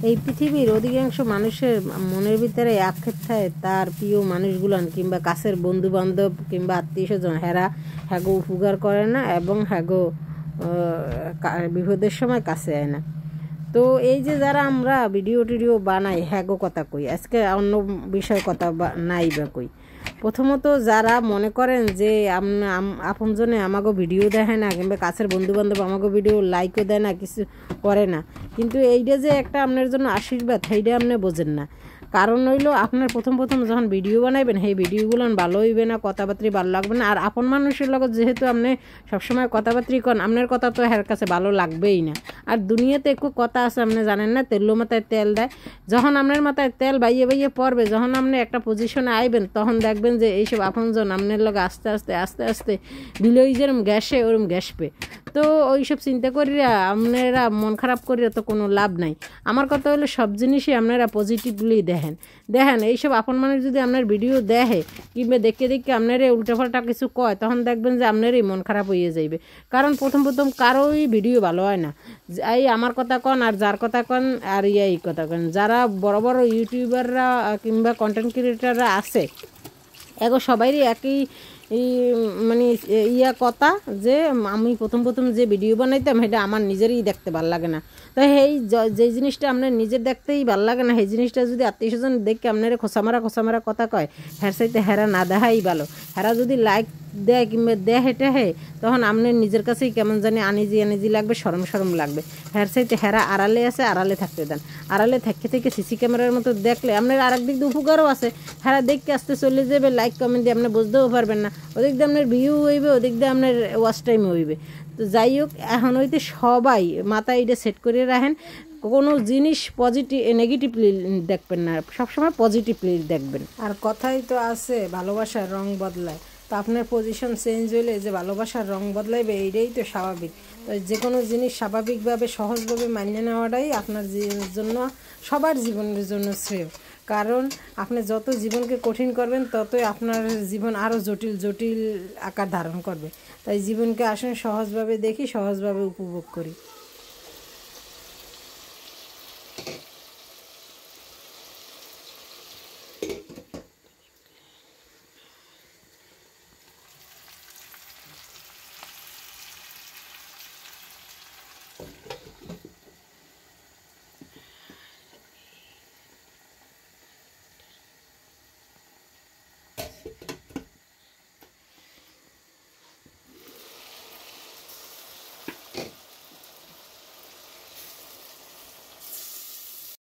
এই পৃথিবীর অধিকাংশ মানুষের মনের ভিতরে আক্ষেপ থাকে তার প্রিয় মানুষগুলান কিংবা কাছের বন্ধু বান্ধব কিংবা আত্মীয় স্বজন হ্যাগো উপকার করে না এবং হ্যাগো বিপদের সময় কাছে আয় না। তো এই যে যারা আমরা ভিডিও টিডিও বানাই হ্যাগো কথা কই, আজকে অন্য বিষয় কথা নাই বা কই। প্রথমত যারা মনে করেন যে আপনজনে আমাকে ভিডিও দেখে না কিংবা কাছের বন্ধুবান্ধব আমাকে ভিডিও লাইকও দেয় না, কিছু করে না, কিন্তু এইটা যে একটা আপনার জন্য আশীর্বাদ সেইটা আপনি বোঝেন না। কারণ হইলো আপনার প্রথম যখন ভিডিও বানাইবেন সেই ভিডিওগুলো ভালো হইবে না, কথাবার্তা ভালো লাগবে না। আর আপন মানুষের লগত যেহেতু আপনি সবসময় কথাবার্তা কন, আপনার কথা তো এর কাছে ভালো লাগবেই না। আর দুনিয়াতে একটু কথা আছে আপনি জানেন না, তেল মাথায় তেল দেয়। যখন আপনার মাথায় তেল বাইয়ে বাইয়ে পড়বে, যখন আপনি একটা পজিশনে আইবেন, তখন দেখবেন যে এইসব আপনজন আপনার লগে আস্তে আস্তে আস্তে আস্তে বিলই যেরম গ্যাসে ওরম গ্যাসবে। তো ওইসব চিন্তা করিয়া আপনারা মন খারাপ করিয়া তো কোনো লাভ নাই। আমার কথা হলো সব জিনিসই আপনারা পজিটিভলি দেখেন এইসব আপন মানুষ যদি আপনার ভিডিও দেখে কিংবা দেখে আপনারা উল্টাপাল্টা কিছু কয়, তখন দেখবেন যে আপনারই মন খারাপ হয়ে যাইবে। কারণ প্রথম কারোই ভিডিও ভালো হয় না। এই আমার কথা কন আর যার কথা কন আর এই কথা কন, যারা বড় বড় ইউটিউবাররা কিংবা কন্টেন্ট ক্রিয়েটাররা আছে এগো সবাইরই একই মানে কথা যে আমি প্রথম যে ভিডিও বানাইতাম সেটা আমার নিজেরই দেখতে ভালো লাগে না। তো এই যে জিনিসটা আপনার নিজের দেখতেই ভালো লাগে না, সেই জিনিসটা যদি আত্মীয় স্বজন দেখে আপনার খোসামারা কথা কয়, হ্যার চাইতে হেরা না দেখাই ভালো। হেরা যদি লাইক দেয় কিংবা দেয় হেঁটে তখন আপনার নিজের কাছেই কেমন জানি আনিজি লাগবে, সরম লাগবে। হ্যার চাইতে হেরা আড়ালে আছে, আড়ালে থাকতে দেন। আড়ালে থেকে সিসি ক্যামেরার মতো দেখলে আপনার আরেক দিক দিয়ে উপকারও আছে। হেরা দেখতে আসতে চলে যাবে, লাইক কমেন্ট দিয়ে আপনি বুঝতেও পারবেন না, ওদিক দিয়ে আপনার ভিউ হইবে, ওদিক দিয়ে আপনার ওয়াচ টাইম হইবে। তো যাই হোক, এখন হইতে সবাই মাথায় এটা সেট করে রাখেন, কোনো জিনিস নেগেটিভলি দেখবেন না, সবসময় পজিটিভলি দেখবেন। আর কথাই তো আছে ভালোবাসার রং বদলায়। তো আপনার পজিশন চেঞ্জ হইলে যে ভালোবাসার রং বদলাইবে, এইটাই তো স্বাভাবিক। তো যে কোনো জিনিস স্বাভাবিকভাবে সহজভাবে মানিয়ে নেওয়াটাই আপনার জন্য, সবার জীবনের জন্য শ্রেয়। কারণ আপনি যত জীবনকে কঠিন করবেন ততই আপনার জীবন আরও জটিল আকার ধারণ করবে। তাই জীবনকে আসুন সহজভাবে দেখি, সহজভাবে উপভোগ করি।